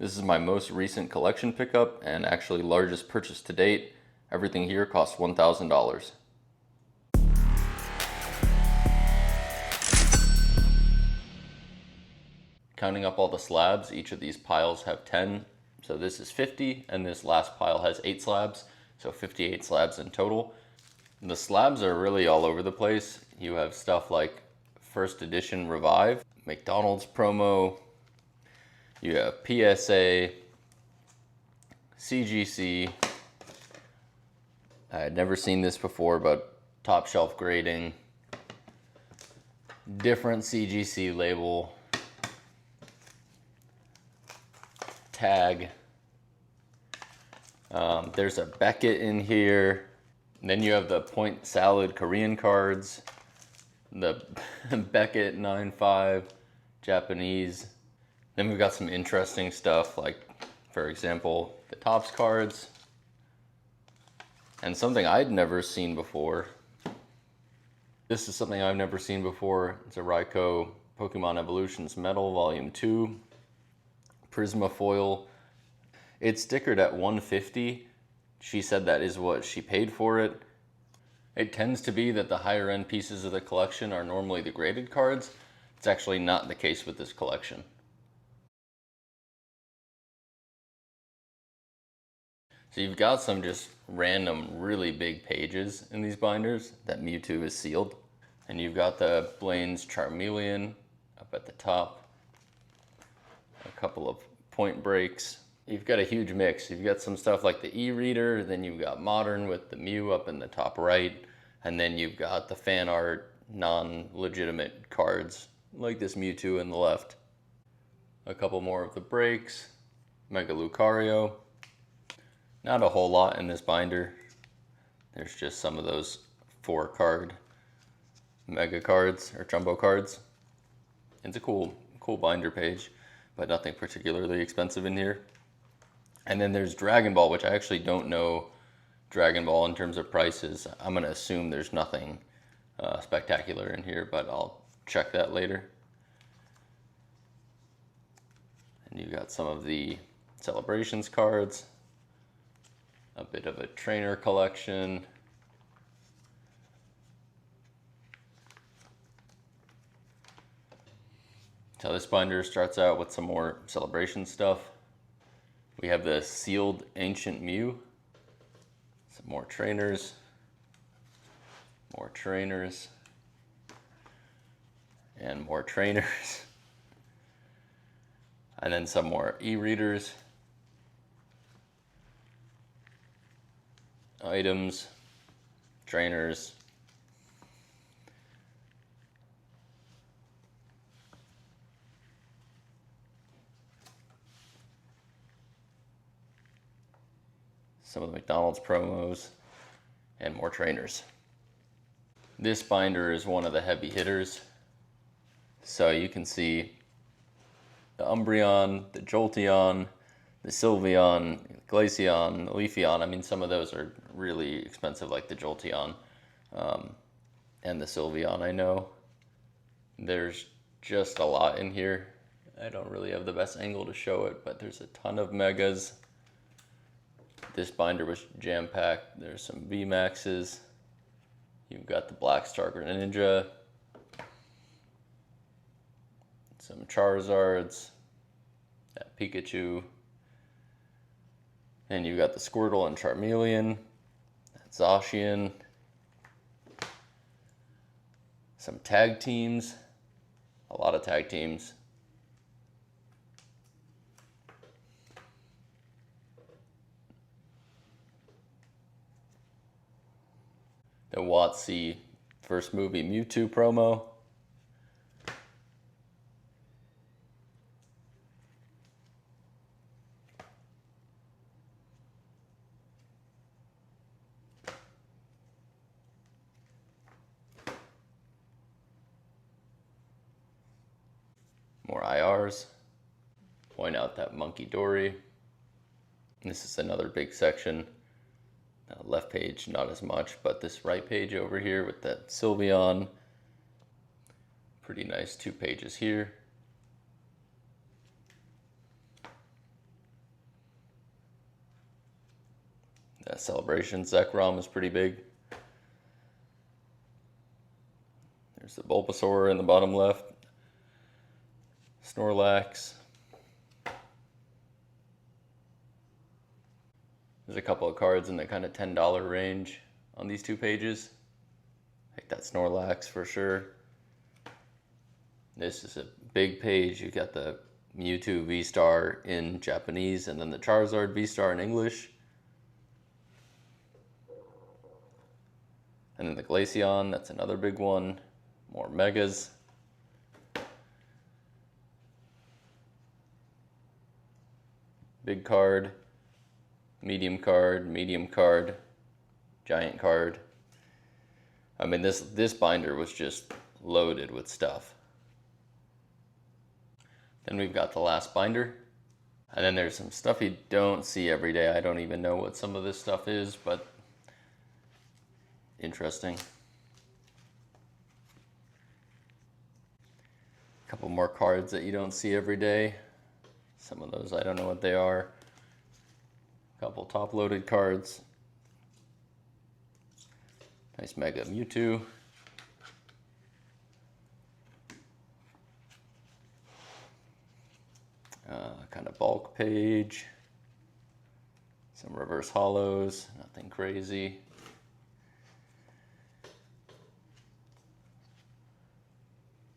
This is my most recent collection pickup and actually largest purchase to date. Everything here costs $1,000. Counting up all the slabs, each of these piles have 10. So this is 50, and this last pile has 8 slabs, so 58 slabs in total. The slabs are really all over the place. You have stuff like first edition Revive, McDonald's promo, you have PSA, CGC. I had never seen this before, but top shelf grading, different CGC label, tag. There's a Beckett in here. And then you have the Point Salad Korean cards, the Beckett 9.5 Japanese. Then we've got some interesting stuff like, for example, the Topps cards. And something I'd never seen before. This is something I've never seen before. It's a Raikou Pokemon Evolutions Metal Volume 2. Prisma foil. It's stickered at $150. She said that is what she paid for it. It tends to be that the higher end pieces of the collection are normally the graded cards. It's actually not the case with this collection. So you've got some just random really big pages in these binders. That Mewtwo is sealed. And you've got the Blaine's Charmeleon up at the top. A couple of point breaks. You've got a huge mix. You've got some stuff like the e-reader, then you've got modern with the Mew up in the top right, and then you've got the fan art, non-legitimate cards, like this Mewtwo in the left. A couple more of the breaks, Mega Lucario. Not a whole lot in this binder. There's just some of those 4-card mega cards, or jumbo cards. It's a cool binder page, but nothing particularly expensive in here. And then there's Dragon Ball, which I actually don't know Dragon Ball in terms of prices. I'm going to assume there's nothing spectacular in here, but I'll check that later. And you got some of the Celebrations cards, a bit of a trainer collection. So this binder starts out with some more Celebration stuff. We have the sealed Ancient Mew, some more trainers, and more trainers, and then some more e-readers, items, trainers, some of the McDonald's promos, and more trainers. This binder is one of the heavy hitters. So you can see the Umbreon, the Jolteon, the Sylveon, Glaceon, the Leafeon. I mean, some of those are really expensive, like the Jolteon and the Sylveon, I know. There's just a lot in here. I don't really have the best angle to show it, but there's a ton of megas. This binder was jam-packed. There's some VMAXs. You've got the Black Star Greninja, some Charizards, that Pikachu, and you've got the Squirtle and Charmeleon, that Zacian, some tag teams, a lot of tag teams. The WotC first movie Mewtwo promo. More IRs. Point out that Monkey Dory. This is another big section. Left page, not as much, but this right page over here with that Sylveon. Pretty nice 2 pages here. That Celebration Zekrom is pretty big. There's the Bulbasaur in the bottom left. Snorlax. There's a couple of cards in the kind of $10 range on these two pages. Like that Snorlax for sure. This is a big page. You got the Mewtwo V-Star in Japanese and then the Charizard V-Star in English. And then the Glaceon, that's another big one. More megas. Big card, medium card, giant card. I mean, this binder was just loaded with stuff. Then we've got the last binder. And then there's some stuff you don't see every day. I don't even know what some of this stuff is, but interesting. A couple more cards that you don't see every day. Some of those I don't know what they are. A couple top-loaded cards. Nice Mega Mewtwo. Kind of bulk page. Some reverse hollows, nothing crazy.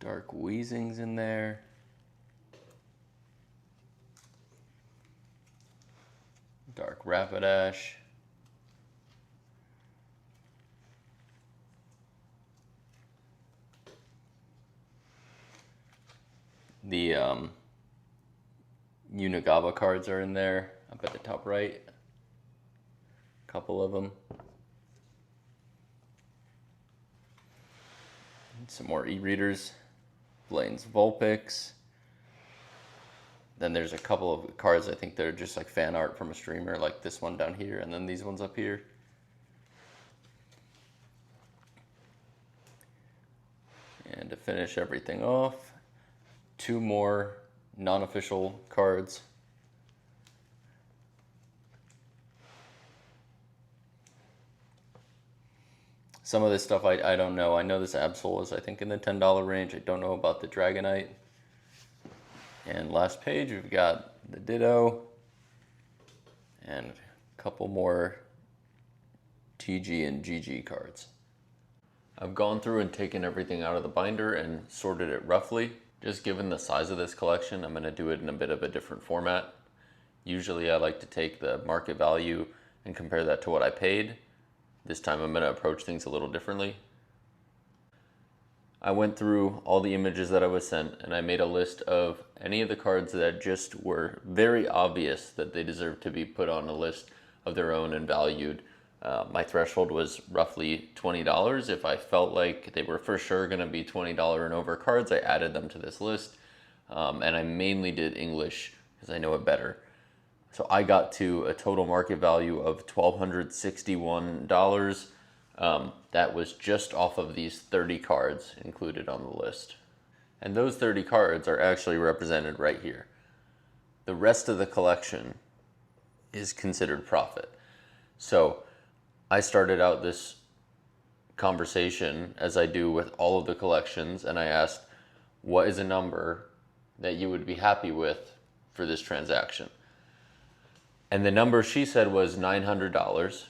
Dark Weezing's in there. Dark Rapidash. The Unigaba cards are in there up at the top right. A couple of them. Some more e-readers. Blaine's Vulpix. Then there's a couple of cards I think that are just like fan art from a streamer, like this one down here, and then these ones up here. And to finish everything off, two more non-official cards. Some of this stuff I don't know. I know this Absol is I think in the $10 range. I don't know about the Dragonite. And last page we've got the Ditto and a couple more TG and GG cards. I've gone through and taken everything out of the binder and sorted it roughly. Just given the size of this collection, I'm going to do it in a bit of a different format. Usually I like to take the market value and compare that to what I paid. This time I'm going to approach things a little differently. I went through all the images that I was sent and I made a list of any of the cards that just were very obvious that they deserved to be put on a list of their own and valued. My threshold was roughly $20. If I felt like they were for sure going to be $20 and over cards, I added them to this list. And I mainly did English because I know it better. So I got to a total market value of $1,261. That was just off of these 30 cards included on the list. And those 30 cards are actually represented right here. The rest of the collection is considered profit. So I started out this conversation, as I do with all of the collections, and I asked, what is a number that you would be happy with for this transaction? And the number she said was $900,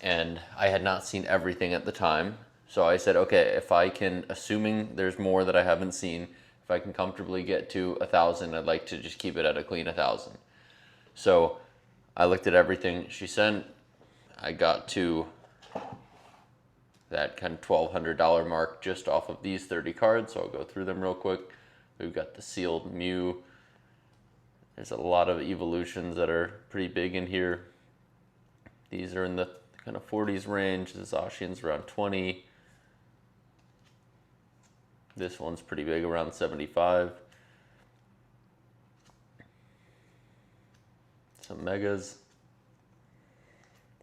and I had not seen everything at the time. So I said, okay, if I can, assuming there's more that I haven't seen, if I can comfortably get to 1,000, I'd like to just keep it at a clean 1,000. So I looked at everything she sent. I got to that kind of $1,200 mark just off of these 30 cards, so I'll go through them real quick. We've got the sealed Mew. There's a lot of evolutions that are pretty big in here. These are in the kind of 40s range. The Zacian's around 20. This one's pretty big, around 75. Some megas.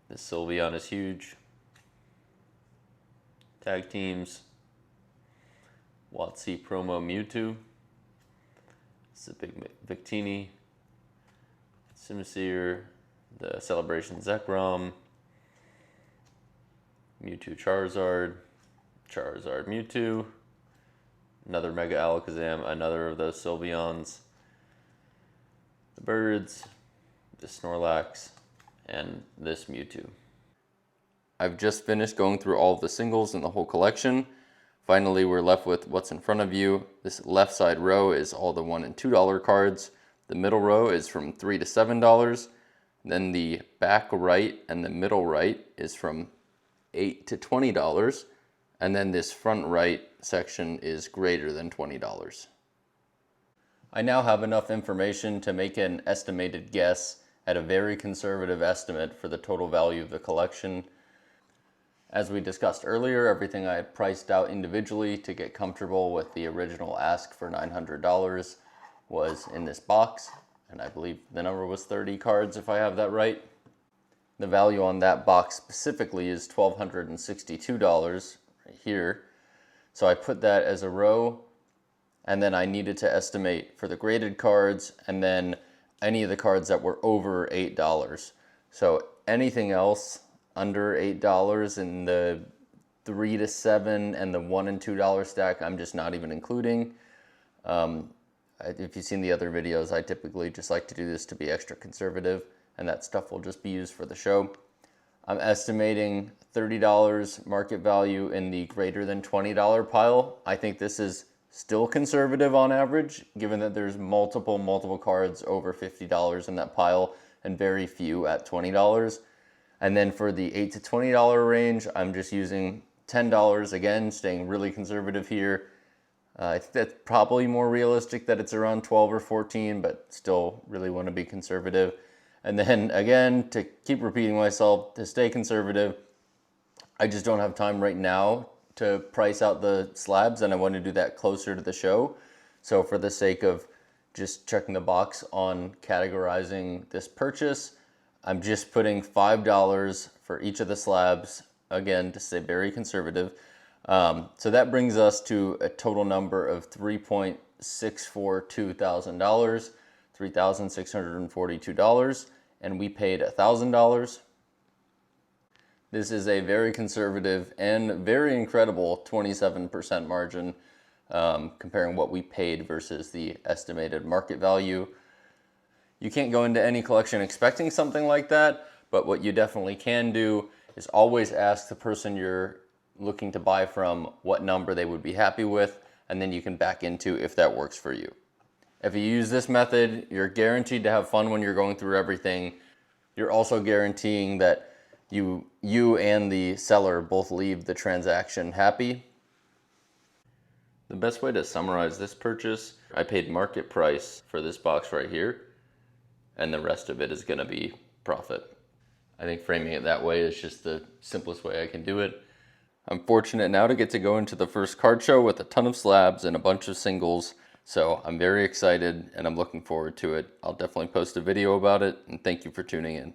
This Sylveon is huge. Tag teams. WotC promo Mewtwo. It's a big Victini. Simisear. The Celebration Zekrom. Mewtwo Charizard, Charizard Mewtwo, another Mega Alakazam, another of those Sylveons, the birds, the Snorlax, and this Mewtwo. I've just finished going through all of the singles in the whole collection. Finally, we're left with what's in front of you. This left side row is all the $1 and $2 cards. The middle row is from $3 to $7. Then the back right and the middle right is from $8 to $20. And then this front right section is greater than $20. I now have enough information to make an estimated guess at a very conservative estimate for the total value of the collection. As we discussed earlier, everything I had priced out individually to get comfortable with the original ask for $900 was in this box, and I believe the number was 30 cards if I have that right. The value on that box specifically is $1,262 right here. So I put that as a row, and then I needed to estimate for the graded cards and then any of the cards that were over $8. So anything else under $8 in the $3 to $7 and the $1 and $2 stack, I'm just not even including. If you've seen the other videos, I typically just like to do this to be extra conservative, and that stuff will just be used for the show. I'm estimating $30 market value in the greater than $20 pile. I think this is still conservative on average, given that there's multiple cards over $50 in that pile and very few at $20. And then for the $8 to $20 range, I'm just using $10, again, staying really conservative here. I think that's probably more realistic that it's around 12 or 14, but still really want to be conservative. And then again, to keep repeating myself, to stay conservative, I just don't have time right now to price out the slabs, and I want to do that closer to the show. So for the sake of just checking the box on categorizing this purchase, I'm just putting $5 for each of the slabs, again, to stay very conservative. So that brings us to a total number of $3.642 thousand, $3,642, and we paid $1,000. This is a very conservative and very incredible 27% margin, comparing what we paid versus the estimated market value. You can't go into any collection expecting something like that, but what you definitely can do is always ask the person you're looking to buy from what number they would be happy with, and then you can back into if that works for you. If you use this method, you're guaranteed to have fun when you're going through everything. You're also guaranteeing that you and the seller both leave the transaction happy. The best way to summarize this purchase, I paid market price for this box right here, and the rest of it is going to be profit. I think framing it that way is just the simplest way I can do it. I'm fortunate now to get to go into the first card show with a ton of slabs and a bunch of singles, so I'm very excited and I'm looking forward to it. I'll definitely post a video about it, and thank you for tuning in.